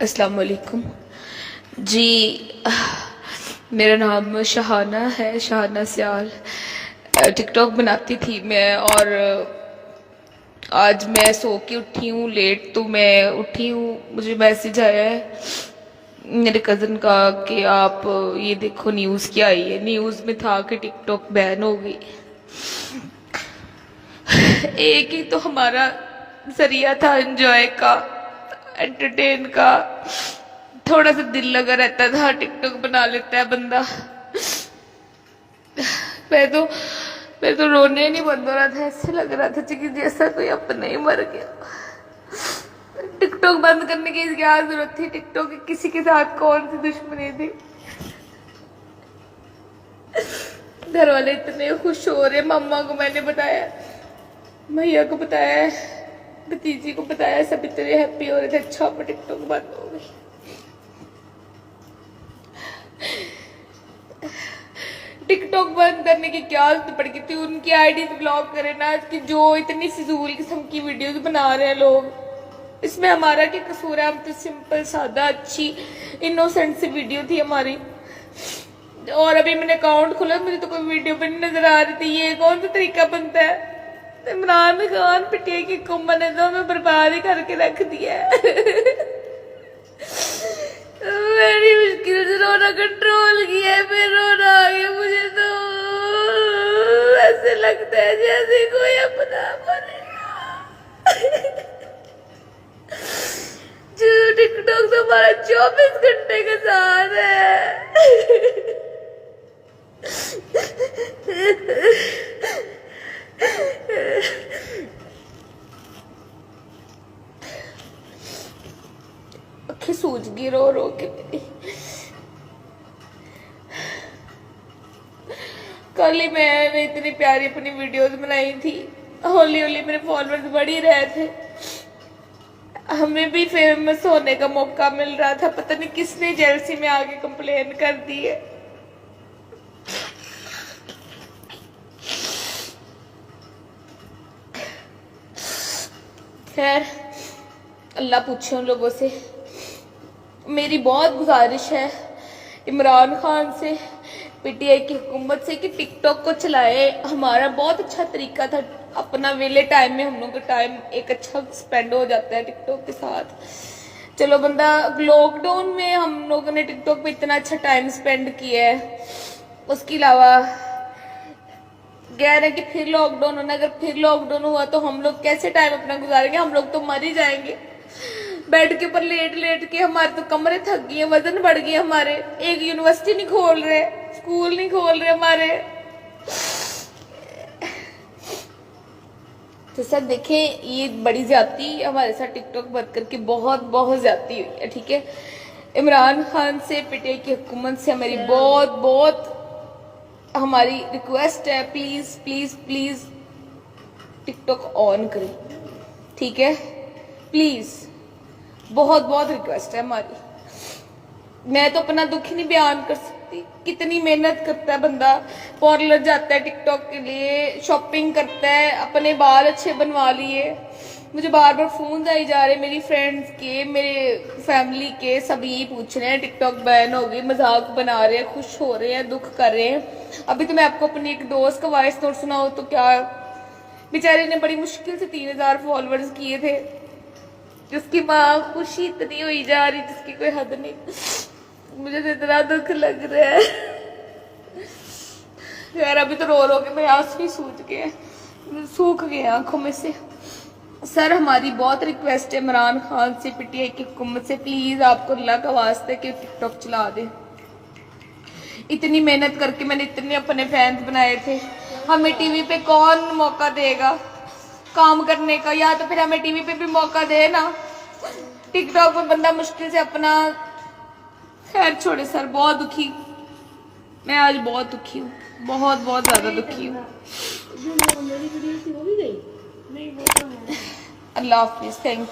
अस्सलाम वालेकुम जी। मेरा नाम शहाना है, शहाना सियाल। टिकटॉक बनाती थी मैं, और आज मैं सो के उठी हूँ लेट, तो मैं उठी हूँ, मुझे मैसेज आया है मेरे कज़न का कि आप ये देखो न्यूज़ क्या आई है। न्यूज़ में था कि टिकटॉक बैन हो गई। एक ही तो हमारा जरिया था एंजॉय का, एंटरटेन का, थोड़ा सा दिल लगा रहता था, टिकटॉक बना लेता है बंदा। मैं तो रोने नहीं बंद हो रहा था, ऐसे लग रहा था कि जैसा कोई अपना ही मर गया। टिकटॉक बंद करने की क्या जरूरत थी? टिकटॉक की किसी के साथ कौन सी दुश्मनी थी? घर वाले इतने खुश हो रहे, मम्मा को मैंने बताया, भैया को बताया, भतीजी को बताया, सब इतने हैप्पी हो रहे थे। अच्छा पर टिकटॉक बंद हो गई। टिकटॉक बंद करने की क्या जरूरत पड़ गई थी? उनकी आईडी ब्लॉक करे ना, कि जो इतनी फिजूल किस्म की वीडियोस बना रहे हैं लोग। इसमें हमारा क्या कसूर है? हम तो सिंपल सादा अच्छी इनोसेंट सी वीडियो थी हमारी। और अभी मैंने अकाउंट खोला, मुझे तो कोई वीडियो भी नहीं नजर आ रही थी। ये कौन सा तरीका बनता है? इमरान खान पिटिया की कुम्बा ने तो हमें बर्बाद ही करके रख दिया है। मेरी मुश्किल से रोना कंट्रोल किया है, फिर रोना आ गया। मुझे तो ऐसे लगता है जैसे कोई अपना मरेगा। जो टिकटॉक तो हमारा 24 घंटे का साथ है। अखी सूज गई रो रो के मेरी। कल ही मैंने इतनी प्यारी अपनी वीडियोस बनाई थी, हौली हौली मेरे फॉलोअर्स बढ़ ही रहे थे, हमें भी फेमस होने का मौका मिल रहा था। पता नहीं किसने जेलसी में आके कंप्लेन कर दी है। खैर अल्लाह पूछे उन लोगों से। मेरी बहुत गुजारिश है इमरान खान से, पीटीआई की हुकूमत से, कि टिकटॉक को चलाए। हमारा बहुत अच्छा तरीका था, अपना वेले टाइम में हम लोग का टाइम एक अच्छा स्पेंड हो जाता है टिकटॉक के साथ। चलो बंदा, लॉकडाउन में हम लोगों ने टिकटॉक पे इतना अच्छा टाइम स्पेंड किया है। उसके अलावा कह रहे हैं कि फिर लॉकडाउन होना, अगर फिर लॉकडाउन हुआ तो हम लोग कैसे टाइम अपना गुजारेंगे? हम लोग तो मर ही जाएंगे। बेड के ऊपर लेट लेट के हमारे तो कमरे थक गए, वजन बढ़ गए हमारे। एक यूनिवर्सिटी नहीं खोल रहे, स्कूल नहीं खोल रहे हमारे। तो सर देखें, ये बड़ी ज्यादती हमारे साथ टिकटॉक बंद करके बहुत बहुत ज्यादती हुई है। ठीक है, इमरान खान से, पीटीआई की हुकूमत से हमारी बहुत बहुत हमारी रिक्वेस्ट है, please please please TikTok on करें। ठीक है, प्लीज, बहुत बहुत रिक्वेस्ट है हमारी। मैं तो अपना दुख ही नहीं बयान कर सकती। कितनी मेहनत करता है बंदा, पार्लर जाता है टिकटॉक के लिए, शॉपिंग करता है, अपने बाल अच्छे बनवा लिए। मुझे बार बार फोन आई जा रहे मेरी फ्रेंड्स के, मेरे फैमिली के, सब यही पूछ रहे हैं टिकटॉक बैन हो गई, मजाक बना रहे हैं, खुश हो रहे हैं, दुख कर रहे हैं। अभी तो मैं आपको अपनी एक दोस्त का वॉइस नोट सुनाऊं तो क्या, बेचारे ने बड़ी मुश्किल से 3000 फॉलोअर्स किए थे, जिसकी माँ खुशी इतनी हुई जा रही जिसकी कोई हद नहीं। मुझे तो इतना दुख लग रहा है यार। अभी तो रो रो के मेरे आंसू ही सूख गए आंखों में से। सर हमारी बहुत रिक्वेस्ट है इमरान खान से, पीटीआई की हुकूमत से, प्लीज आपको अल्लाह का वास्ता है कि टिकटॉक चला दे। इतनी मेहनत करके मैंने इतने अपने फैंस बनाए थे, हमें टीवी पे कौन मौका देगा काम करने का? या तो फिर हमें टीवी पे भी मौका दे ना। टिकटॉक पे बंदा मुश्किल से अपना, खैर छोड़े सर, बहुत दुखी मैं आज, बहुत दुखी हूँ, बहुत बहुत ज्यादा दुखी हूँ। अल्लाह हाफिज, थैंक यू।